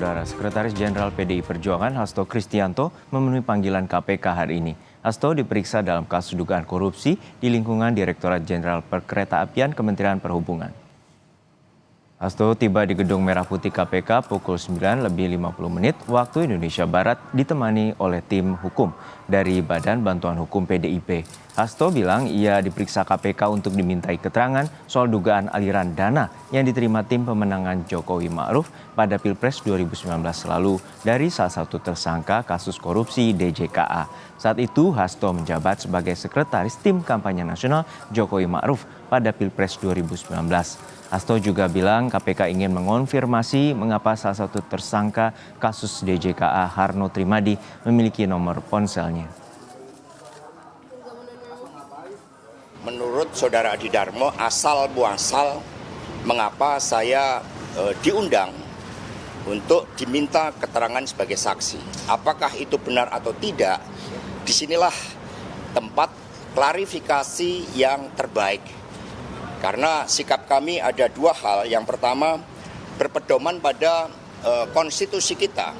Saudara Sekretaris Jenderal PDI Perjuangan Hasto Kristianto memenuhi panggilan KPK hari ini. Hasto diperiksa dalam kasus dugaan korupsi di lingkungan Direktorat Jenderal Perkeretaapian Kementerian Perhubungan. Hasto tiba di Gedung Merah Putih KPK pukul 9:50 waktu Indonesia Barat ditemani oleh tim hukum dari Badan Bantuan Hukum PDIP. Hasto bilang ia diperiksa KPK untuk dimintai keterangan soal dugaan aliran dana yang diterima tim pemenangan Jokowi Ma'ruf pada Pilpres 2019 lalu dari salah satu tersangka kasus korupsi DJKA. Saat itu Hasto menjabat sebagai sekretaris tim kampanye nasional Jokowi Ma'ruf pada Pilpres 2019. Hasto juga bilang KPK ingin mengonfirmasi mengapa salah satu tersangka kasus DJKA Harno Trimadi memiliki nomor ponselnya. Menurut Saudara Adi Darmo, asal muasal mengapa saya diundang untuk diminta keterangan sebagai saksi. Apakah itu benar atau tidak? Disinilah tempat klarifikasi yang terbaik. Karena sikap kami ada dua hal. Yang pertama, berpedoman pada konstitusi kita.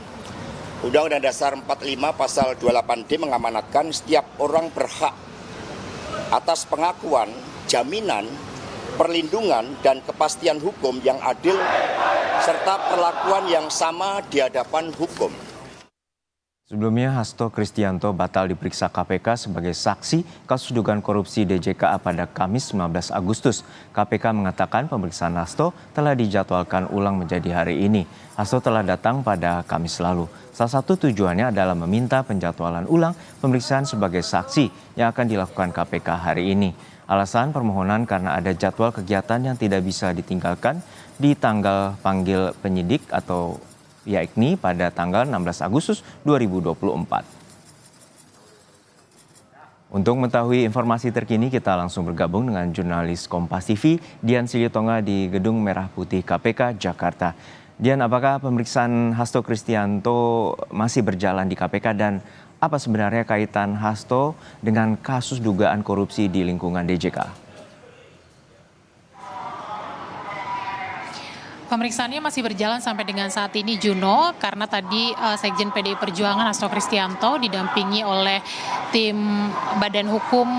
Undang-Undang Dasar 45 pasal 28D mengamanatkan setiap orang berhak atas pengakuan, jaminan, perlindungan, dan kepastian hukum yang adil, serta perlakuan yang sama di hadapan hukum. Sebelumnya, Hasto Kristianto batal diperiksa KPK sebagai saksi kasus dugaan korupsi DJKA pada Kamis 19 Agustus. KPK mengatakan pemeriksaan Hasto telah dijadwalkan ulang menjadi hari ini. Hasto telah datang pada Kamis lalu. Salah satu tujuannya adalah meminta penjadwalan ulang pemeriksaan sebagai saksi yang akan dilakukan KPK hari ini. Alasan permohonan karena ada jadwal kegiatan yang tidak bisa ditinggalkan di tanggal panggil penyidik atau yakni pada tanggal 16 Agustus 2024. Untuk mengetahui informasi terkini, kita langsung bergabung dengan jurnalis Kompas TV, Dian Silitonga di Gedung Merah Putih KPK, Jakarta. Dian, apakah pemeriksaan Hasto Kristianto masih berjalan di KPK dan apa sebenarnya kaitan Hasto dengan kasus dugaan korupsi di lingkungan DJK? Pemeriksaannya masih berjalan sampai dengan saat ini, Juno, karena tadi Sekjen PDI Perjuangan Hasto Kristianto didampingi oleh tim Badan Hukum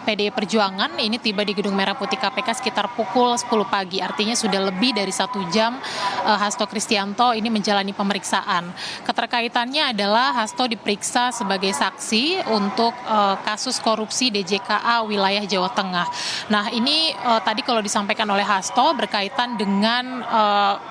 PDI Perjuangan ini tiba di Gedung Merah Putih KPK sekitar pukul 10 pagi. Artinya sudah lebih dari 1 jam Hasto Kristianto ini menjalani pemeriksaan. Keterkaitannya adalah Hasto diperiksa sebagai saksi untuk kasus korupsi DJKA wilayah Jawa Tengah. Nah, ini tadi kalau disampaikan oleh Hasto berkaitan dengan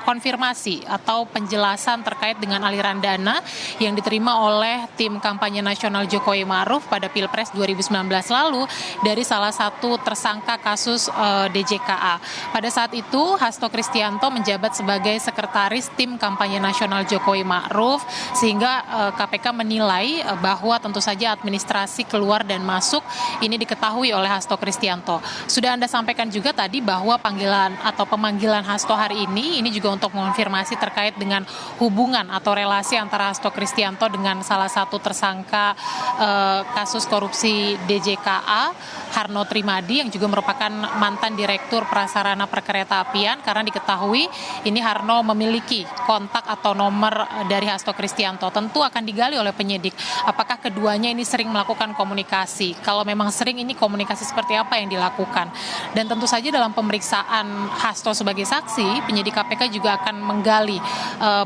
konfirmasi atau penjelasan terkait dengan aliran dana yang diterima oleh tim kampanye nasional Jokowi Ma'ruf pada Pilpres 2019 lalu dari salah satu tersangka kasus DJKA. Pada saat itu Hasto Kristianto menjabat sebagai sekretaris tim kampanye nasional Jokowi Ma'ruf sehingga KPK menilai bahwa tentu saja administrasi keluar dan masuk ini diketahui oleh Hasto Kristianto. Sudah Anda sampaikan juga tadi bahwa panggilan atau pemanggilan Hasto hari ini juga untuk mengonfirmasi terkait dengan hubungan atau relasi antara Hasto Kristianto dengan salah satu tersangka kasus korupsi DJKA Harno Trimadi yang juga merupakan mantan Direktur Prasarana Perkeretaapian karena diketahui ini Harno memiliki kontak atau nomor dari Hasto Kristianto. Tentu akan digali oleh penyidik apakah keduanya ini sering melakukan komunikasi. Kalau memang sering, ini komunikasi seperti apa yang dilakukan. Dan tentu saja dalam pemeriksaan Hasto sebagai saksi, penyidik KPK juga akan menggali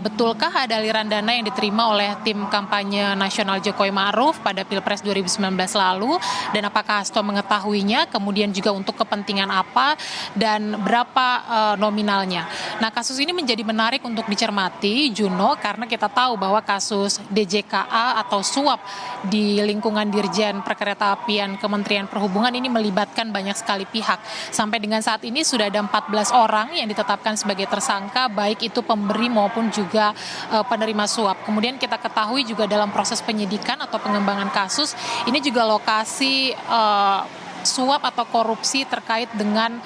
betulkah ada aliran dana yang diterima oleh tim kampanye nasional Jokowi Ma'ruf pada Pilpres 2019 lalu dan apakah Hasto mengetahuinya, kemudian juga untuk kepentingan apa dan berapa nominalnya. Nah, kasus ini menjadi menarik untuk dicermati, Juno, karena kita tahu bahwa kasus DJKA atau suap di lingkungan Dirjen Perkeretaapian Kementerian Perhubungan ini melibatkan banyak sekali pihak. Sampai dengan saat ini sudah ada 14 orang yang ditetapkan sebagai tersangka, baik itu pemberi maupun juga penerima suap. Kemudian kita ketahui juga dalam proses penyidikan atau pengembangan kasus, ini juga lokasi suap atau korupsi terkait dengan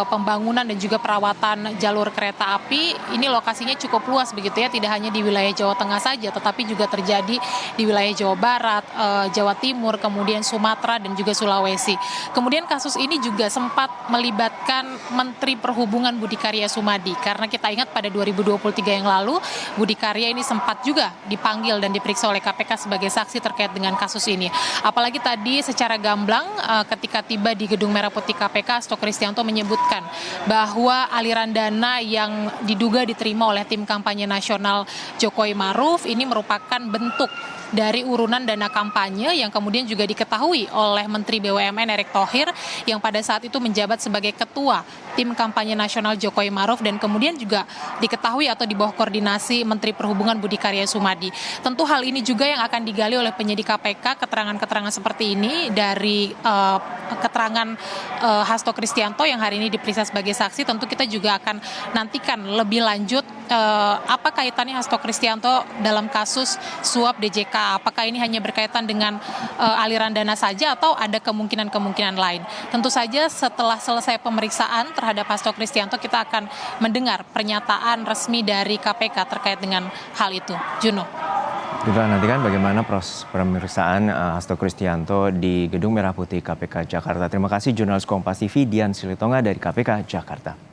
pembangunan dan juga perawatan jalur kereta api. Ini lokasinya cukup luas begitu ya, tidak hanya di wilayah Jawa Tengah saja, tetapi juga terjadi di wilayah Jawa Barat, Jawa Timur, kemudian Sumatera dan juga Sulawesi. Kemudian kasus ini juga sempat melibatkan Menteri Perhubungan Budi Karya Sumadi, karena kita ingat pada 2023 yang lalu Budi Karya ini sempat juga dipanggil dan diperiksa oleh KPK sebagai saksi terkait dengan kasus ini. Apalagi tadi secara gamblang ketika tiba di Gedung Merah Putih KPK, Hasto Kristianto menyebutkan bahwa aliran dana yang diduga diterima oleh tim kampanye nasional Jokowi Maruf ini merupakan bentuk dari urunan dana kampanye yang kemudian juga diketahui oleh Menteri BUMN Erick Thohir yang pada saat itu menjabat sebagai ketua tim kampanye nasional Jokowi Maruf, dan kemudian juga diketahui atau di bawah koordinasi Menteri Perhubungan Budi Karya Sumadi. Tentu hal ini juga yang akan digali oleh penyidik KPK, keterangan-keterangan seperti ini dari keterangan Hasto Kristianto yang hari ini diperiksa sebagai saksi. Tentu kita juga akan nantikan lebih lanjut apa kaitannya Hasto Kristianto dalam kasus suap DJK. Apakah ini hanya berkaitan dengan aliran dana saja atau ada kemungkinan-kemungkinan lain. Tentu saja setelah selesai pemeriksaan terhadap Hasto Kristianto, kita akan mendengar pernyataan resmi dari KPK terkait dengan hal itu. Juno. Kita nantikan bagaimana proses pemeriksaan Hasto Kristianto di Gedung Merah Putih KPK Jakarta. Terima kasih jurnalis Kompas TV Dian Silitonga dari KPK Jakarta.